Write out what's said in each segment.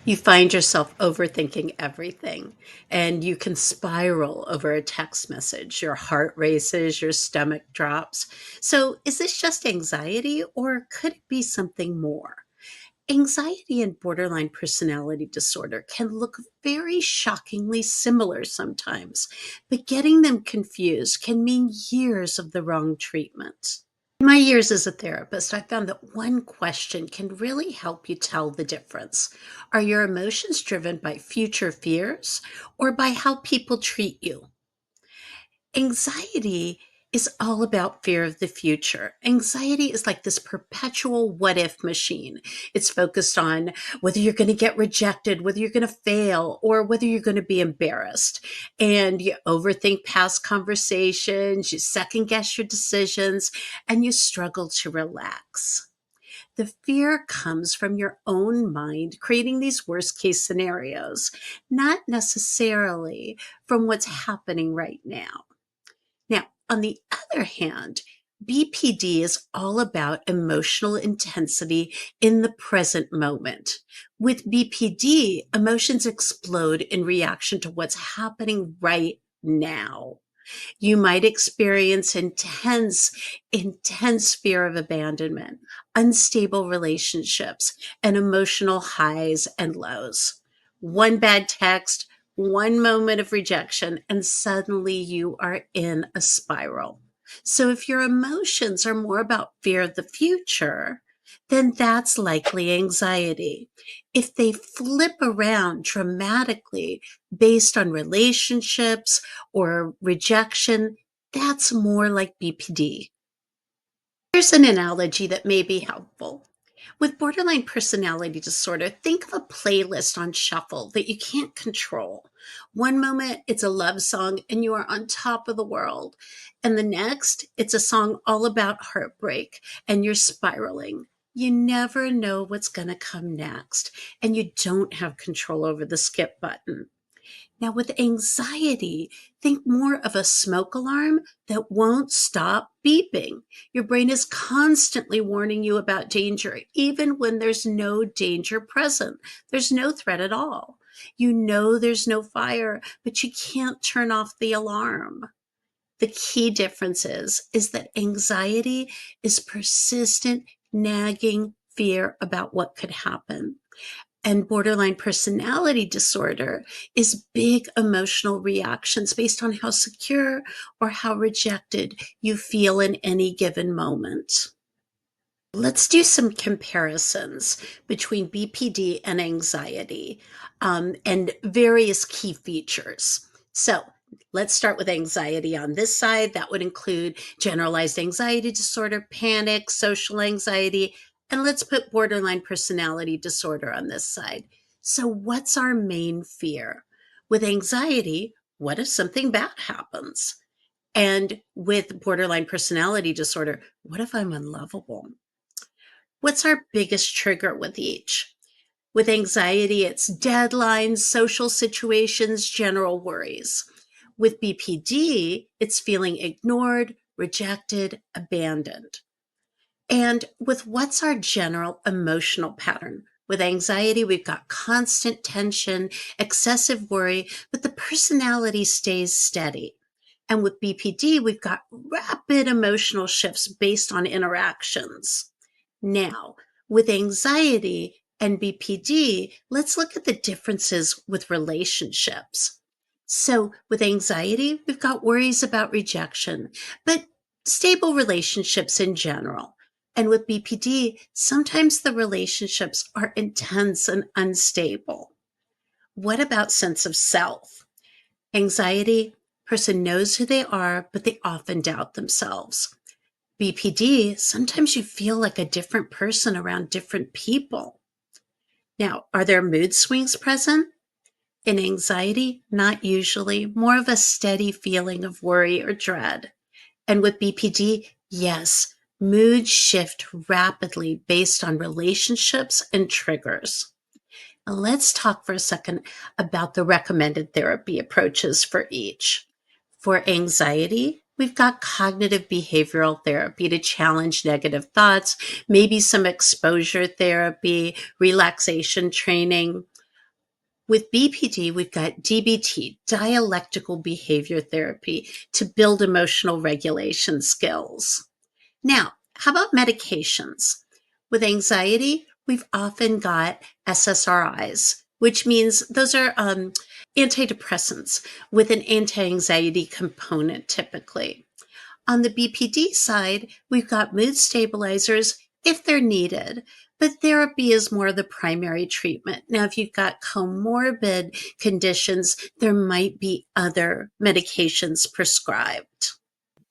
You find yourself overthinking everything, and you can spiral over a text message. Your heart races, your stomach drops. So, is this just anxiety, or could it be something more? Anxiety and borderline personality disorder can look very shockingly similar sometimes, but getting them confused can mean years of the wrong treatment. In my years as a therapist, I found that one question can really help you tell the difference. Are your emotions driven by future fears or by how people treat you? Anxiety is all about fear of the future. Anxiety is like this perpetual what if machine. It's focused on whether you're going to get rejected, whether you're going to fail, or whether you're going to be embarrassed. And you overthink past conversations, you second guess your decisions, and you struggle to relax. The fear comes from your own mind creating these worst case scenarios, not necessarily from what's happening right now. Now, on the other hand, BPD is all about emotional intensity in the present moment. With BPD, emotions explode in reaction to what's happening right now. You might experience intense fear of abandonment, unstable relationships, and emotional highs and lows. One bad text, one moment of rejection, and suddenly you are in a spiral. So if your emotions are more about fear of the future, then that's likely anxiety. If they flip around dramatically based on relationships or rejection, that's more like BPD. Here's an analogy that may be helpful. With borderline personality disorder, think of a playlist on shuffle that you can't control. One moment, it's a love song and you are on top of the world. And the next, it's a song all about heartbreak and you're spiraling. You never know what's going to come next, and you don't have control over the skip button. Now, with anxiety, think more of a smoke alarm that won't stop beeping. Your brain is constantly warning you about danger, even when there's no danger present. There's no threat at all. You know there's no fire, but you can't turn off the alarm. The key difference is that anxiety is persistent, nagging fear about what could happen. And borderline personality disorder is big emotional reactions based on how secure or how rejected you feel in any given moment. Let's do some comparisons between BPD and anxiety and various key features. So let's start with anxiety on this side. That would include generalized anxiety disorder, panic, social anxiety, and let's put borderline personality disorder on this side. So what's our main fear? With anxiety, what if something bad happens? And with borderline personality disorder, what if I'm unlovable? What's our biggest trigger with each? With anxiety, it's deadlines, social situations, general worries. With BPD, it's feeling ignored, rejected, abandoned. And with what's our general emotional pattern? With anxiety, we've got constant tension, excessive worry, but the personality stays steady. And with BPD, we've got rapid emotional shifts based on interactions. Now, with anxiety and BPD, let's look at the differences with relationships. So, with anxiety, we've got worries about rejection, but stable relationships in general. And with BPD, sometimes the relationships are intense and unstable. What about sense of self? Anxiety, person knows who they are, but they often doubt themselves. BPD, sometimes you feel like a different person around different people. Now, are there mood swings present? In anxiety, not usually, more of a steady feeling of worry or dread. And with BPD, yes, moods shift rapidly based on relationships and triggers. Now, let's talk for a second about the recommended therapy approaches for each. For anxiety, we've got cognitive behavioral therapy to challenge negative thoughts, maybe some exposure therapy, relaxation training. With BPD, we've got DBT, dialectical behavior therapy, to build emotional regulation skills. Now, how about medications? With anxiety, we've often got SSRIs, which means those are antidepressants with an anti-anxiety component typically. On the BPD side, we've got mood stabilizers if they're needed, but therapy is more the primary treatment. Now, if you've got comorbid conditions, there might be other medications prescribed.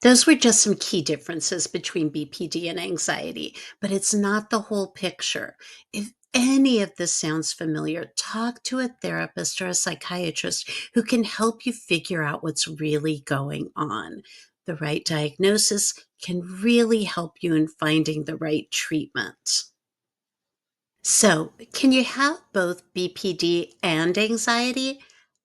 Those were just some key differences between BPD and anxiety, but it's not the whole picture. If any of this sounds familiar, talk to a therapist or a psychiatrist who can help you figure out what's really going on. The right diagnosis can really help you in finding the right treatment. So, can you have both BPD and anxiety?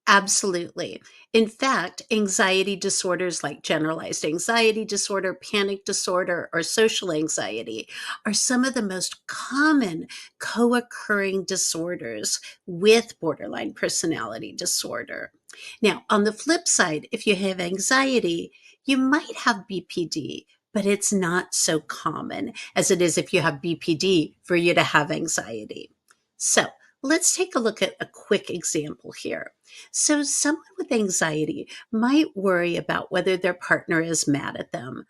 Absolutely. In fact, anxiety disorders like generalized anxiety disorder, panic disorder, or social anxiety are some of the most common co-occurring disorders with borderline personality disorder. Now, on the flip side, if you have anxiety, you might have BPD, but it's not so common as it is if you have BPD for you to have anxiety. So let's take a look at a quick example here. So someone with anxiety might worry about whether their partner is mad at them.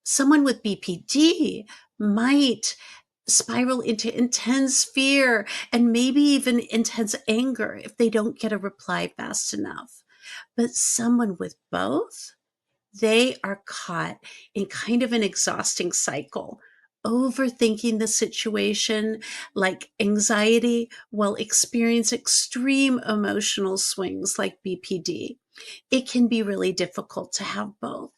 Someone with BPD might spiral into intense fear and maybe even intense anger if they don't get a reply fast enough. But someone with both, they are caught in kind of an exhausting cycle, overthinking the situation, like anxiety will experience extreme emotional swings like BPD. It can be really difficult to have both,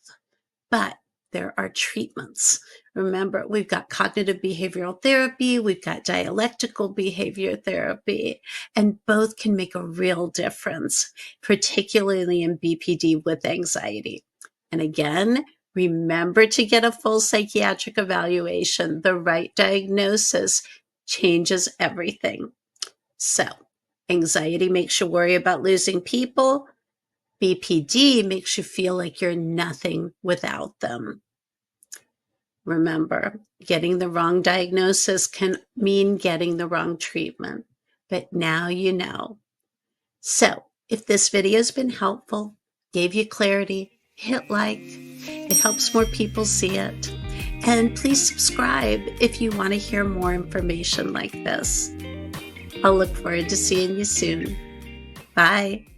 but there are treatments. Remember, we've got cognitive behavioral therapy, we've got dialectical behavior therapy, and both can make a real difference, particularly in BPD with anxiety. And again, remember to get a full psychiatric evaluation. The right diagnosis changes everything. So, anxiety makes you worry about losing people. BPD makes you feel like you're nothing without them. Remember, getting the wrong diagnosis can mean getting the wrong treatment, but now you know. So, if this video has been helpful, gave you clarity, hit like. It helps more people see it. And please subscribe if you want to hear more information like this. I'll look forward to seeing you soon. Bye.